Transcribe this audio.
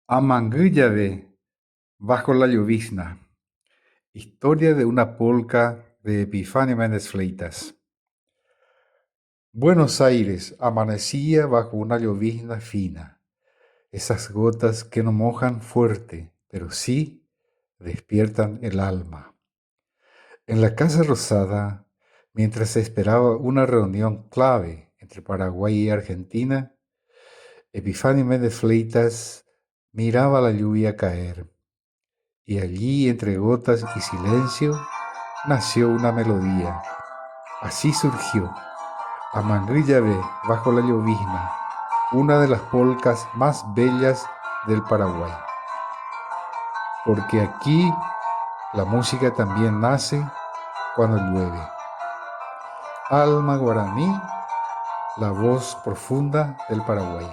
AMANGY JAVE, Bajo la llovizna. Historia de una polca de Epifanio Méndez Fleitas. Buenos Aires amanecía bajo una llovizna fina, esas gotas que no mojan fuerte, pero sí despiertan el alma. En la Casa Rosada, mientras se esperaba una reunión clave entre Paraguay y Argentina, Epifanio Méndez Fleitas miraba la lluvia caer. Y allí, entre gotas y silencio, nació una melodía. Así surgió AMANGY JAVE, bajo la llovizna, una de las polcas más bellas del Paraguay. Porque aquí la música también nace cuando llueve. Alma Guaraní, la voz profunda del Paraguay.